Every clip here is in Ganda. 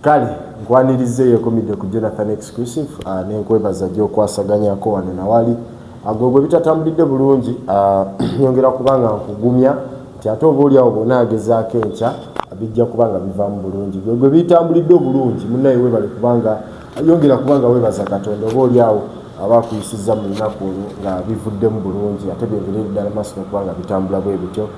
kale nkwanirizeeyo komidde ku Jonathan Exclusive nenkwebaza gy'okwasaganyako wano nawali agobwe bitatambulidde bulungi nyongera kubanga nkugumya nti ate oba oliawo bonna agezaako enkya bijja kubanga bivaamu bulungi gwe bitambulidde bulungi munnaye webale kubanga yongera kubanga webaza Katonda oba oliawo aba akuyisizza mu lunaku olwo nga bivuddemu bulungi ate byongere ddala maaso kubanga bitambula bwe bityo.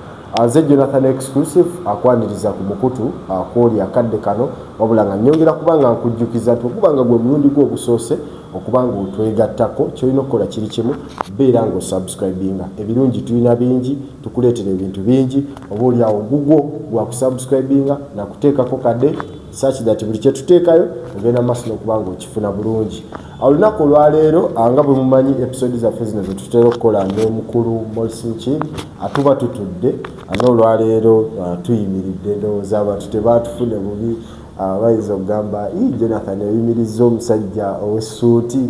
Nze Jonathan Exclusive akwaniriza ku mukutu akwoli akadde kano wabula nga nyongera kubanga nkujjukiza nti okubanga gwe mulundi gwo ogusoose okubanga otwegattako kyolina okukola kiri kimu beera nga osubscribinga ebirungi tulina bingi tukuleetera ebintu bingi oba oliawo gugwo gwakusubscribinga nakuteekako kadde search that buli kyetuteekayo ogenda maaso n'okubanga okifuna bulungi. Olunaku olwaleero nga bwe mumanyi episode zaffe zino zetutera okukola n'omukulu Molsinchi atuba tutudde n'olwaleero tuyimiridde ndowooza abantu tebaatufune bubi bayinza okugamba Jonathan oyimirizza omusajja ow'essuuti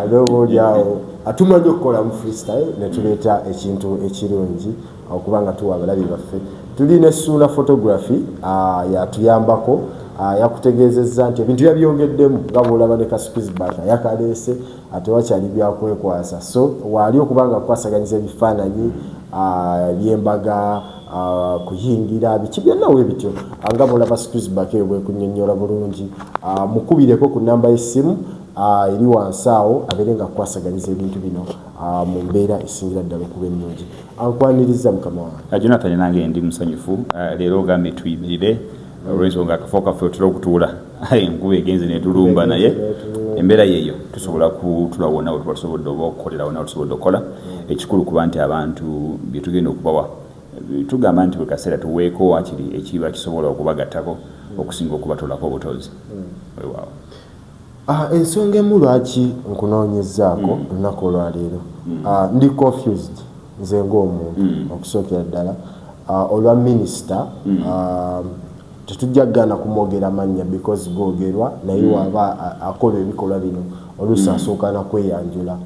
n'oba oliawo atumanyi okukola mu freestyle ne tuleeta ekintu ekirungi okubanga tuwa abalabi baffe. Tuli ne Suna photography yatuyambako yakutegeezezza nti ebintu yabyongeddemu nga bw'olaba ne kasukizibak yakaleese ate wakyali byakwekwasa so waali okubanga kukwasaganyiza ebifaananyi by'embaga kuyingira biki byonna we bityo nga bw'olaba sukizibak eyo bwekunnyonnyola bulungi mukubireko ku nnamba y'essimu eri wansi awo abeere nga kukwasaganyiza ebintu bino mu mbeera esingira ddala okuba ennungi. Ankwaniriza mukama wange Jonathan nange ndi musanyufu leero ogambye tuyimirire olw'ensonga akafo kaffe otera okutuula enkuba egenze netulumba naye embeera yeeyo tusobola kutula wonna we tubasobodde oba okukolera wonna we tusobodde okukola ekikulu kuba nti abantu bye tugenda okubawa tugamba nti bwe kaseera tuweeko wakiri ekiba kisobola okubagattako okusinga okubatolako obutozi weewaawo. Ensonga emu lwaki nkunoonyezaako lunaku olwaleero ndi confused nze ng'omuntu okusookera ddala olwa minisita tetujja kugana kumwogera mannya because googerwa naye waba akola ebikolwa bino oluusi asooka na kweyanjula.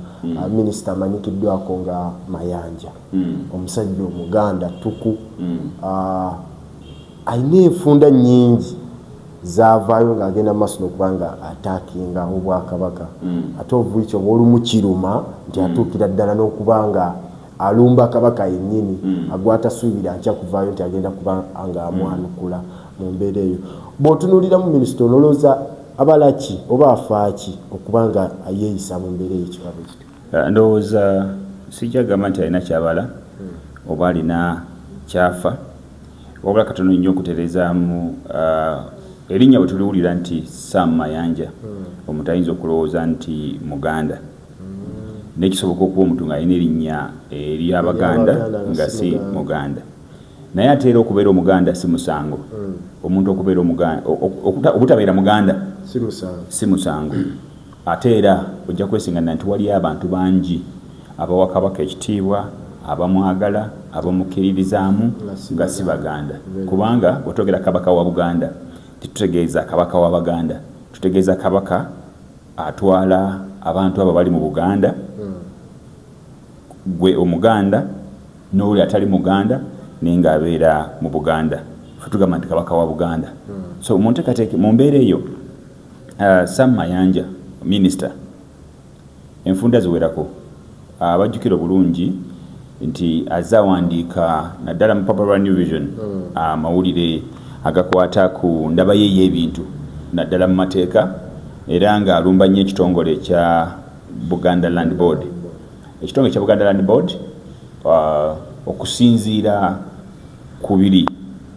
Minisita amanyikiddwako nga Mayanja omusajja omuganda tuku alina enfunda nnyingi zaavaayo ng'agenda maaso n'okubanga ataakinga obwakabaka ate ovuiki oba olumu kiruma nti atuukira ddala n'okubanga alumba kabaka yennyini agwatasuubira nkya kuvaayo nti agenda kuba nga amwanukula mu mbeera eyo. Bw'otunuulira mu minisita olowooza abalaki oba afaaki okubanga yeeyisa mu mbeera eyo kibabe kityo? Ndowooza sijja gamba nti alina kyabala oba alina kyafa wabula katono nnyo okutereezaamu erinnya bwe tuliwulira nti Sam Mayanja omuntu ayinza okulowooza nti Muganda nekisoboka okuba omuntu ng'alina erinnya ery'Abaganda nga si Muganda naye ate era okubeera Omuganda si musango. Omuntu okubeera Omuganda obutabeera Muganda si musango ate era ojja kwesiŋŋana nti waliyo abantu bangi abawa kabaka ekitiibwa abamwagala abamukiririzaamu nga si Baganda kubanga bwe twogera kabaka wa Buganda titutegeeza kabaka wa Baganda tutegeeza kabaka atwala abantu abo bali mu Buganda gwe Omuganda n'oli atali Muganda naye ng'abeera mu Buganda fe tugamba nti kabaka wa Buganda. So munteekateeke mu mbeera eyo Sam Mayanja minisita enfunda ziwerako abajjukira bulungi nti azze awandiika naddala mu Popular New Vision amawulire agakwata ku ndaba ye y'ebintu naddala mu mateeka era ng'alumba nnyo ekitongole kya Buganda Land Board. Ekitongole kya Buganda Land Board okusinziira ku biri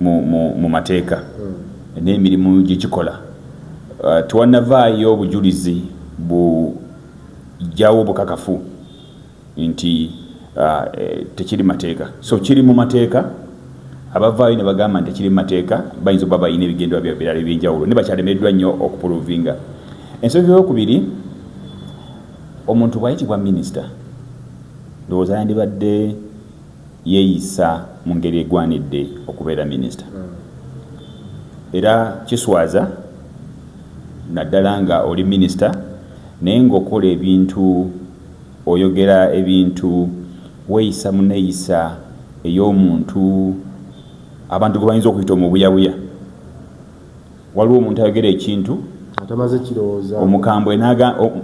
mu mateeka n'emirimu gye kikola tewannavaayo obujulizi bujjawo bukakafu nti tekiri mateeka. So kiri mu mateeka abavaayo ne bagamba nti tekiri mu mateeka bayinza okuba balina ebigendwa byabwe birala eby'enjawulo ne bakyalemeddwa nnyo okupuluvinga. Ensonga eyokubiri omuntu bw'ayitibwa minisita ndowooza yandibadde yeeyisa mu ngeri egwanidde okubeera minisita era kiswaza naddala nga oli minisita naye ng'okola ebintu oyogera ebintu weeyisa muneeyisa ey'omuntu abantu gwe bayinza okuyita omubuyabuya waliwo omuntu ayogera ekintu atamaze kirowooza omukambwe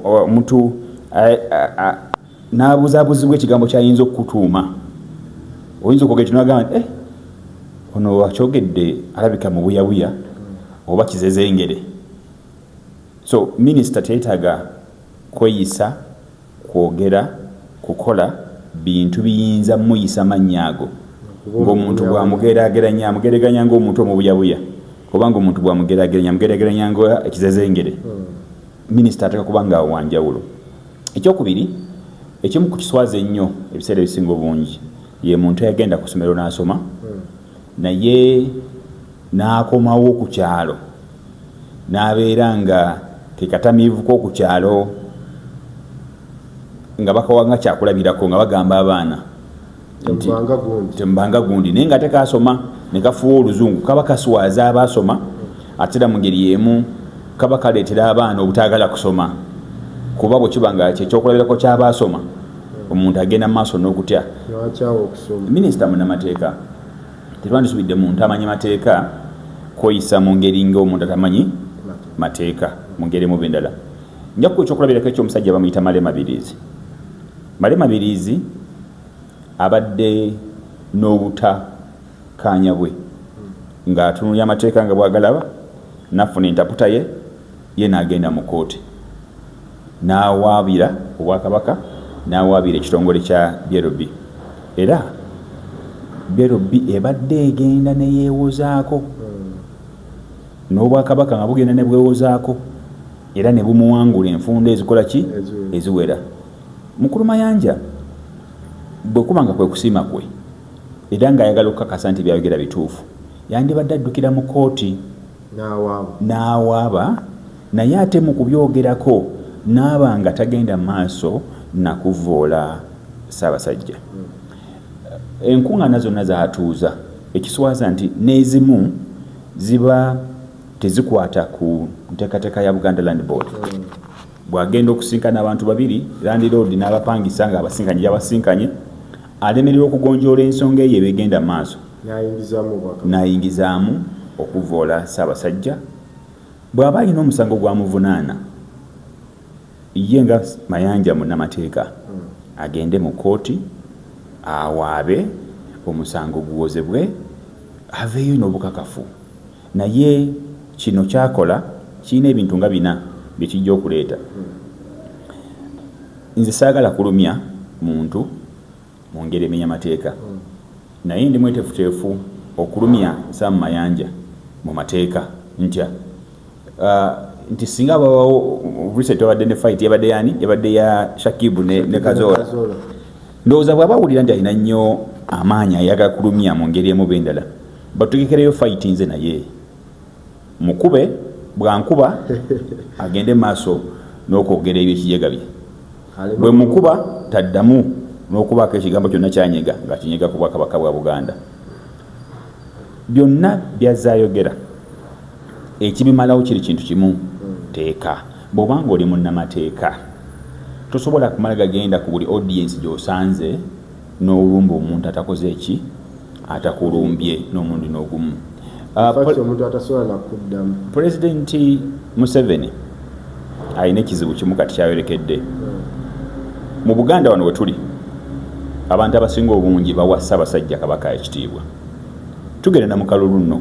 omuntu n'abuzaabuzibwa ekigambo kyayinza okukutuuma oyinza okwogera kino agamba nti ono akyogedde alabika mu buyabuya oba kizezengere. So minisita teetaaga kweyisa kwogera kukola bintu biyinza muyisa mannya ago ng'omuntu bwamugeraganya ng'omuntu omubuyabuya kubanga omuntu bwamugeraganya nga ekizezengere. Minisita ateka kuba nga wanjawulo. Ekyokubiri, ekimu ku kiswaza ennyo ebiseera ebisinga obungi ye muntu yagenda ku ssomero n'asoma naye n'akomawo ku kyalo n'abeera nga kekatamiivu k'oku kyalo nga bakawanga kyakulabirako nga bagamba abaana tembanga gundi naye nga tekasoma ne kafuwa oluzungu kaba kaswaza abasoma ate era mu ngeri y'emu kaba kaleetera abaana obutaagala kusoma kuba bwe kiba nga kyekyokulabirako ky'abasoma omuntu agenda mu maaso n'okutya. Minisita munnamateeka tetwandisubidde muntu amanyi mateeka kweyisa mu ngeri ng'omuntu atamanyi mateeka mu ngeri mu bindala. Nja kuba ekyokulabirako eky'omusajja bamuyita Male Mabirizi abadde n'obutakanya bwe ng'atunulya amateeka nga bwagalaba n'afuna entaputa ye n'agenda mu kooti n'awaabira obwakabaka n'awaabira ekitongole kya BRB era BRB ebadde egenda ne yeewozaako n'obwakabaka nga bugenda ne bwewozaako era ne bumuwangula enfunda ezikola ki eziwera. Mukulu Mayanja bwe kuba nga kwe kusiima kwe era ng'ayagala okukakasa nti byayogera bituufu yandibadde addukira mu kooti n'awaaba naye ate mu kubyogerako n'aba nga tagenda mu maaso nakuvoola Ssaabasajja. Enkuŋŋaana zonna zaatuuza ekiswaza nti n'ezimu ziba tezikwata ku nteekateeka ya Buganda Land Board. Bw'agenda okusinkana abantu babiri Landlord n'abapangisa nga abasinkanye gy'abasinkanye alemererwa okugonjoola ensonga eyo ebegenda maaso n'ayingizaamu okuvoola Ssaabasajja. Bw'aba alina omusango gwamuvunaana ye nga Mayanja munnamateeka agende mu kooti awaabe omusango guwozebwe aveeyo n'obukakafu. Naye kino kyakola kirina ebintu nga bina byekijja okuleeta. Nze saagala kulumya muntu mu ngeri emenya mateeka naye ndi mweteefuteefu okulumya Sam Mayanja mu mateeka ntya nti singa babawo recent wabadde ne fight yabadde ya Shakibu ne Kazola ndowooza bw'abawulira nti alina nnyo amaanyi ayagala kulumya mu ngeri emu bendala batugekereyo fight nze naye mukube bwankuba agende maaso n'okwogera ebyo ekijega bye bwe mukuba taddamu n'okubaako ekigambo kyonna kyanyega nga kinyega ku Bwakabaka bwa Buganda. Byonna byazaayogera ekibimalawo kiri kintu kimu teeka. Bw'obanga oli munnamateeka tosobola kumala gagenda ku buli audience gy'osanze n'olumba omuntu atakoze eki atakulumbye n'omundi n'ogumu. Pulezidenti Museveni alina ekizibu kimu kati kyayolekedde. Mu Buganda wano we tuli abantu abasinga obungi bawa Ssaabasajja Kabaka ekitiibwa. Tugenda mu kalulu nno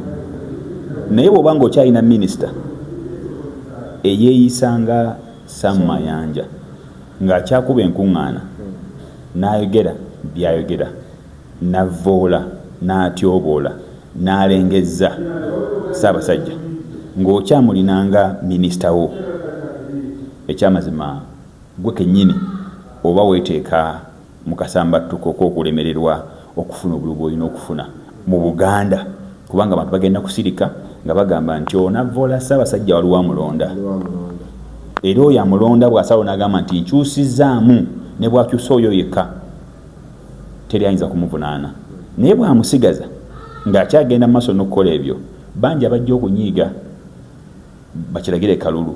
naye bw'oba ng'okyalina minisita eyeeyisanga Sam Mayanja ng'akyakuba enkuŋŋaana n'ayogera byayogera n'avvoola n'atyoboola n'alengezza Ssaabasajja ng'okyamulinanga minisita wo ekyamazima gwe kennyini oba weeteeka mu kasambattuko k'okulemererwa okufuna obululu bw'olina okufuna mu Buganda kubanga abantu bagenda kusirika nga bagamba nti onavvoola Ssaabasajja waliwo amulonda era oyo amulonda bw'asalawo n'agamba nti nkyusizzaamu ne bw'akyusa oyo yekka teri ayinza kumuvunaana naye bw'amusigaza ng'akyagenda mu maaso n'okukola ebyo bangi abajja okunyiiga bakiragire kalulu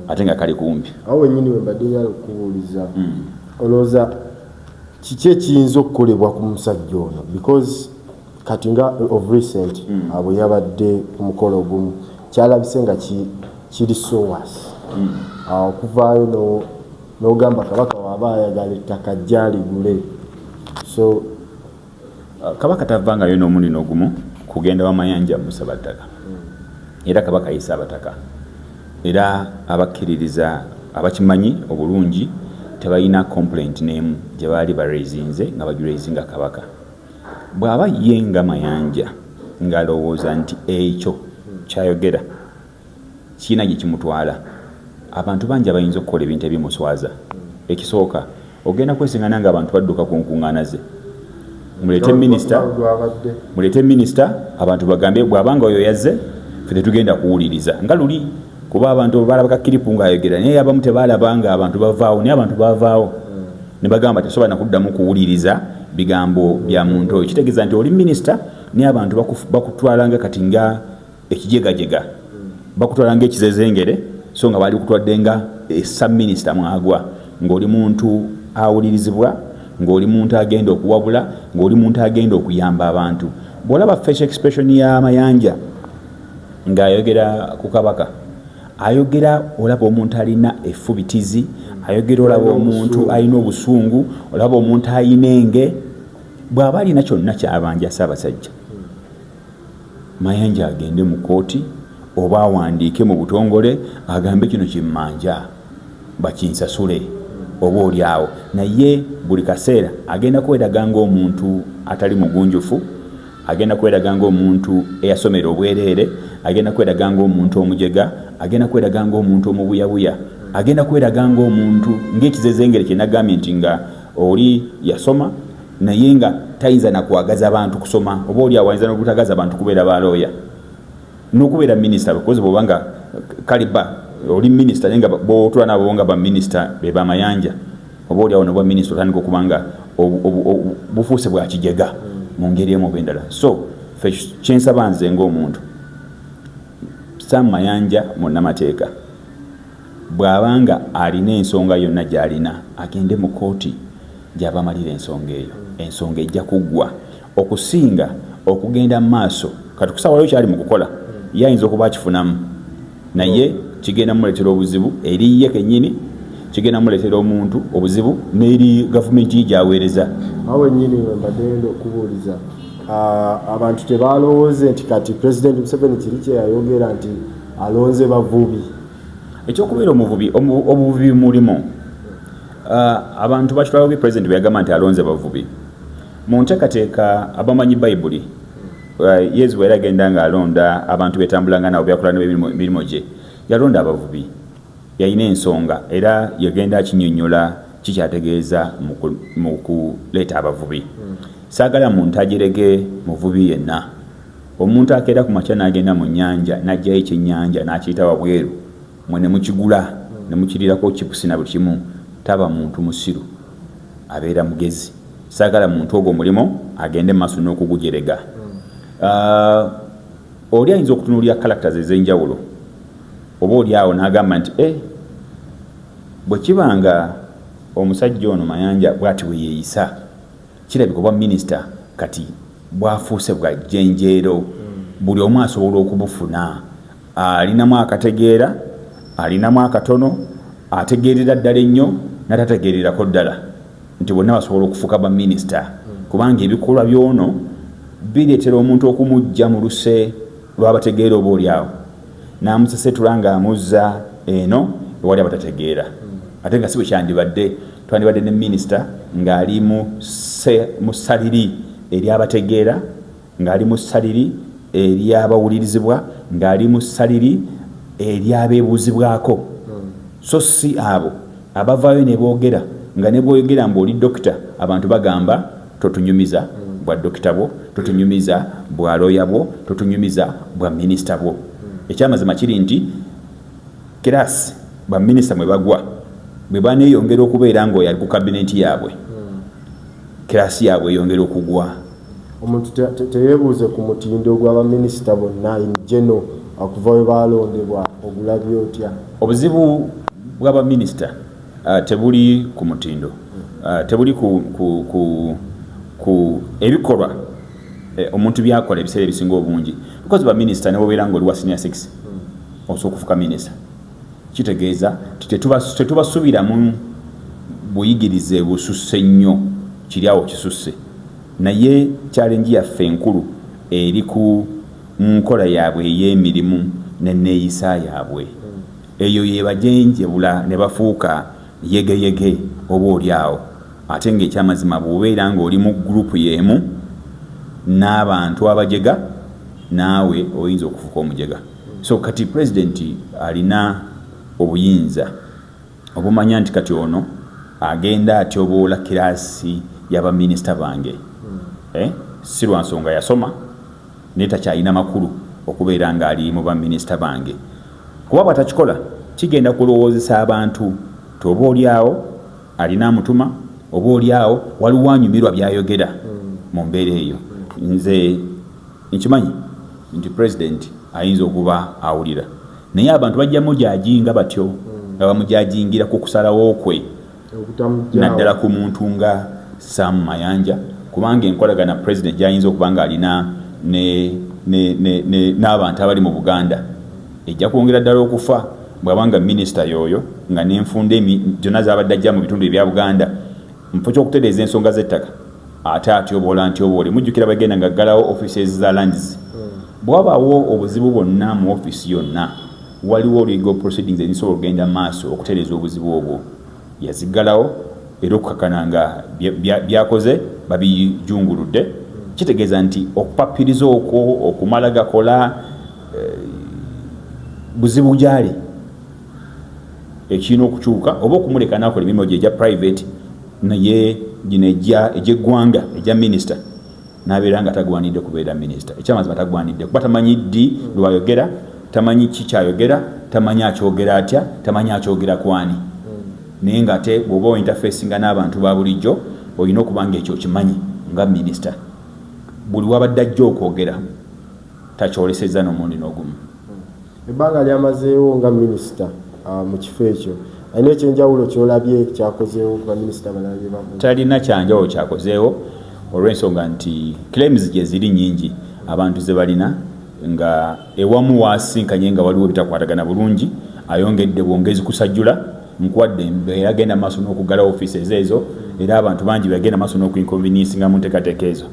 ate nga kali kumpi. Awo wennyini we mbadde njala okubuuliza olowooza kiki ekiyinza okukolebwa ku musajja ono because kati nga of recent bwe yabadde ku mukolo ogumu kyalabise nga kiri sowas okuvaayo n'ogamba kabaka waaba ayagala ettaka jjaligule. So kabaka tavangayo n'omulundi n'ogumu kugenda wa Mayanja musaba ttaka, era kabaka ayisa abataka, era abakkiririza abakimanyi obulungi tebalina complaint n'emu gye baali barezinze nga bagirezinga kabaka. Bw'aba ye nga Mayanja ng'alowooza nti ekyo kyayogera kiina gye kimutwala, abantu bangi abayinza okukola ebintu ebimuswaza. Ekisooka ogenda kwesiŋŋana ng'abantu badduka ku nkuŋŋaana ze, muleete minisita abantu bagambe bw'abanga oyo yazze ffe tetugenda kuwuliriza nga luli, kuba abantu balabaka kiripu ng'ayogera naye abamu tebaalaba nga abantu bavaawo, naye abantu baavaawo ne bagamba tesobola nakuddamu kuwuliriza bigambo bya muntu oyo. Kitegeeza nti oli minisita naye abantu bakutwala nga kati nga ekijegajega, bakutwala nga ekizezengere, so nga baali kutwadde nga sub-minisita mwagwa, ng'oli muntu awulirizibwa, ng'oli muntu agenda okuwabula, ng'oli muntu agenda okuyamba abantu. Bw'olaba facial expression ya Mayanja ng'ayogera ku kabaka, ayogera olaba omuntu alina effubitizi, ayogera olaba omuntu alina obusungu, olaba omuntu alina enge. Bw'aba alina kyonna kyabanja Ssaabasajja, Mayanja agende mu kooti oba awandiike mu butongole agambe kino kimmanja bakinsasule oba oliawo, naye buli kaseera agenda kweraga ng'omuntu atali mugunjufu, agenda kweraga ng'omuntu eyasomera obwereere, agenda kweraga ng'omuntu omujega, agenda kweraga ng'omuntu omubuyabuya, agenda kweraga ng'omuntu ng'ekizezengere kye nagambye nti nga oli yasoma naye nga tayinza nakwagaza abantu kusoma, oba oli awayinza n'okutagaza abantu kubeera balooya n'okubeera minisita, because bw'obanga kaliba oli minisita naye nga bw'otula nabo nga baminisita be ba Mayanja, oba oli awo ne bwa minisita otandika okuba nga bufuuse bwa kijega mu ngeri emu oba endala. So ffe kyensaba nze ng'omuntu, Sam Mayanja munnamateeka bw'abanga alina ensonga yonna gy'alina agende mu kooti gy'aba amalira ensonga eyo, ensonga ejja kuggwa okusinga okugenda mu maaso. Kati kusawalayo kyali mu kukola ye ayinza okuba akifunamu, naye kigenda muleetera obuzibu eri ye kennyini, kigenda muleetera omuntu obuzibu n'eri gavumenti gy'aweereza. Awo ennyini mbadde okubuuliza abantu tebalowooze nti kati President Museveni kiri kye yayogera nti alonze bavubi. Ekyokubeera obuvubi mulimu, abantu bakitwala obi President bwe yagamba nti alonze bavubi. Mu nteekateeka abamanyi Bayibuli, Yesu bwe yagenda ng'alonda abantu betambulanga nabo byakola n'emirimu gye, yalonda abavubi, yalina ensonga era yagenda akinnyonnyola kikyategeeza mu kuleeta abavubi. Saagala muntu agerege muvubi yenna. Omuntu akeera ku makya n'agenda mu nnyanja n'aggyayo ekyennyanja n'akiyita wabweru, mwe ne mukigula ne mukirirako chipusi na buli kimu, taba muntu musiru, abeera mugezi. Saagala muntu ogwo mulimo agende maaso n'okugujerega. Oli ayinza okutunuulira characters ez'enjawulo, oba oli awo n'agamba nti bwe kibanga omusajja ono Mayanja bw'ati we yeeyisa, kirabika oba minisita kati bwafuuse bwa jjenjeero, buli omu asobola okubufuna. Alinamu akategeera, alinamu akatono, ategeerera ddala ennyo n'atategeererako ddala, nti bonna basobola okufuuka ba minisita, kubanga ebikolwa by'ono bireetera omuntu okumujja mu luse lw'abategeera oba oli awo n'amusesetula ng'amuzza eno ewali abatategeera. Ate nga si bwe kyandibadde, twandibadde ne minisita ng'ali mu ssaliri ery'abategeera, ng'ali mu ssaliri ery'abawulirizibwa, ng'ali mu ssaliri ery'abeebuuzibwako, so si abo abavaayo ne boogera nga ne bwoyogera ng'oli dokita abantu bagamba totunyumiza bwa dokita bwo, totunyumiza bwa looya bwo, totunyumiza bwa minisita bwo. Ekyamazima kiri nti kirasi ba minisita mwe bagwa bwe baneeyongera okubeera ng'oyo ali ku kabineti yaabwe, kirasi yaabwe eyongera okugwa. Omuntu teyeebuuze ku mutindo gw'abaminisita bonna in general okuva we baalondebwa, ogulabye otya? Obuzibu bw'abaminisita tebuli ku mutindo, tebuli ku ebikolwa omuntu byakola ebiseera ebisinga obungi, because ba minisita ne bobeera ng'oli wa senior 6 osokufuka minisita kitegeeza tetubasubiramu buyigirize bususse nnyo kiryawo kisusse naye challenge yaffe enkulu eri ku nkola yaabwe ey'emirimu n'enneeyisa yaabwe eyo yebajenjebula ne bafuuka yegeyege oba oliawo ate ng'ekyamazima bw'obeera ng'oli mu gurupu y'emu n'abantu abajega naawe oyinza okufuuka omujega so kati pulezidenti alina obuyinza obumanya nti kati ono agenda atyoboola kiraasi y'abaminisita bange si lwa nsonga yasoma naye takyalina makulu okubeera ng'ali mu baminisita bange kuba bwatakikola kigenda kulowoozesa abantu ti oba oliawo alina amutuma oba oliawo waliwo anyumirwa byayogera mu mbeera eyo nze nkimanyi nti pulezidenti ayinza okuba awulira naye abantu bajja mujajinga batyo nga bamujajingira ku kusalawo kwe naddala ku muntu nga Sam Mayanja kubanga enkolagana pulezidenti gyayinza okuba nga alina n'abantu abali mu Buganda ejja kwongera ddala okufa bw'abanga minisita yoyo nga n'enfunda zonna zabadde ajja mu bitundu ebya Buganda mufo ky'okutereeza ensonga z'ettaka ate atyoboola mujjukira bagenda nga ggalawo offices za lands bw'abaawo obuzibu bwonna mu offisi yonna waliwo legal proceedings ezisobola okugenda maaso okutereeza obuzibu obwo yaziggalawo era okukakana nga byakoze babijunguludde kitegeeza nti okupapiriza okwo okumala gakola buzibu gyali ekirina okukyuka oba okumuleka nakola emirimu gye egya private naye gino egy'eggwanga egya minisita n'abeera nga tagwanidde kubeera minisita ekyamazima tagwanidde kuba tamanyi ddi lwayogera tamanyi kikyayogera tamanyi akyogera atya tamanyi akyogera kwani naye nga ate bw'oba ointerfacinga n'abantu ba bulijjo olina okuba nga ekyo kimanyi nga minisita buli wabadde ajja okwogera takyolesezza n'omundi n'ogumu ebbanga lyamazeewo nga minisita mu kifo ekyo alina ekyenjawulo kyolabye kyakozeewo ku baminisita balala bye bamu talina kyanjawulo kyakozeewo olw'ensonga nti claims gye ziri nnyingi abantu ze balina nga ewamu waasinkanye nga waliwo bitakwatagana bulungi ayongedde bwongezi kusajjula nkuwadde embeera agenda maaso n'okugala offices ezo era abantu bangi bagenda maaso n'okuinconveniencing mu nteekateeka ezo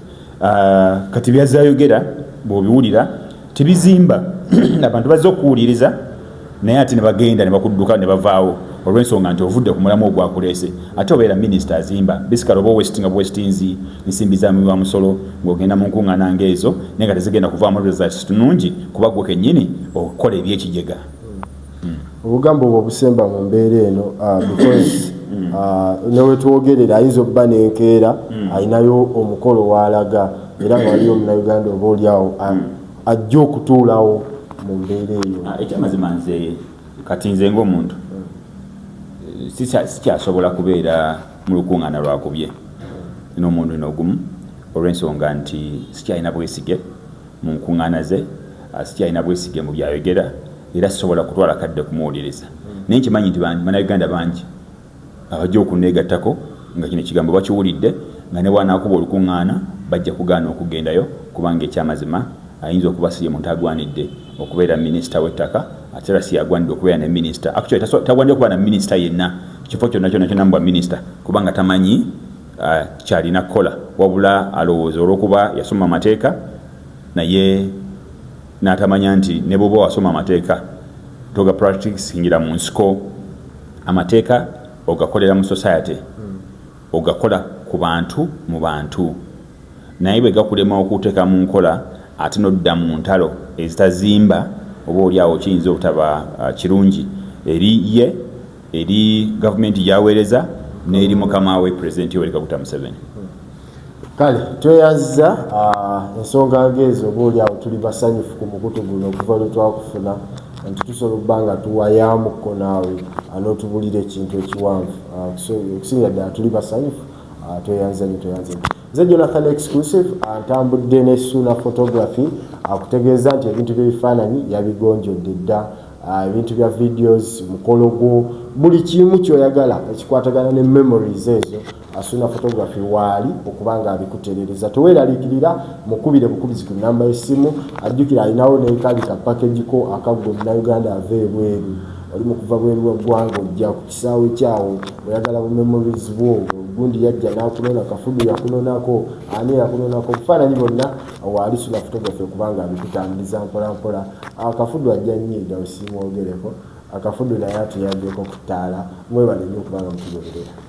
kati byazayogera bw'obiwulira tebizimba abantu bazze okuwuliriza naye ate ne bagenda ne bakudduka ne bavaawo olw'ensonga nti ovudde ku mulamu ogwakuleese ate obeera minisita azimba bisikala oba owestinga bwestinzi nsimbi za miwa musolo ng'ogenda mu nkuŋŋaana ng'ezo naye nga tezigenda kuvaamu results nnungi kuba gwe kennyini okukola ebyekijega obugambo obwo obusemba mu mbeera eno because newetwogerera ayinza obba n'enkeera ayinayo omukolo w'alaga era nga waliyo omunauganda oba oliawo ajja okutuulawo mu mbeera eyo ekyamazima nze kati nze ng'omuntu sikyasobola kubeera mu lukuŋŋaana lwakubye n'omuntu n'ogumu olw'ensonga nti sikyalina bwesige mu nkuŋŋaana ze sikyalina bwesige mu byayogera era sisobola kutwala kadde kumuwuliriza naye nkimanyi nti bannayuganda bangi abajja okunneegattako nga kino ekigambo bakiwulidde nga ne bwanaakuba olukuŋŋaana bajja kugaana okugendayo kubanga ekyamazima ayinza okuba si ye muntu agwanidde okubeera minisita w'ettaka ate era si yagwanidde okubeera ne minisita actually tagwanidde okubeera na minisita yenna kifo kyonna kyonna kyonna mbwa minisita kubanga tamanyi kyalina kukola wabula alowooza olw'okuba yasoma amateeka naye n'atamanya nti ne bw'oba wasoma amateeka toga practicingira mu nsiko amateeka ogakolera mu society ogakola ku bantu mu bantu naye bwe gakulema okuteeka mu nkola ate n'odda mu ntalo ezitazimba oba oliawo kiyinza obutaba kirungi eri ye eri gavumenti gyaweereza n'eri mukama we pulezidenti Yoweri Kaguta Museveni kale tweyaza ensonga ng'ezo oba oliawo tuli basanyufu ku mukutu guno okuva lwe twakufuna nti tusobola okuba nga tuwayamukko naawe n'otubulira ekintu ekiwanvu okusinga ddala tuli basanyufu tweyanza nyo nze Jonathan exclusive ntambudde ne Suna photography akutegeeza nti ebintu by'ebifaananyi yabigonjodde dda ebintu bya videos mukolo gwo buli kimu kyoyagala ekikwatagana ne memories ezo asuna photography wali okubanga abikuterereza teweeralikirira mukubire bukubizi ku namba y'essimu ajjukira alinawo n'ekali ka package ko akaggo na Uganda ave ebweru oli mukuva bweru bw'eggwanga ojja ku kisaawe kyawo oyagala bu memories bwo gundi yajja n'akunona kafudu yakunonako ani yakunonako kufaananyi bonna waali suna photography okubanga abikutambiriza mpola mpola akafudu ajja nnyiida osimwogereko akafudu naye atuyaddeko ku ttaala mwebale nnyo okubanga mutugoberera.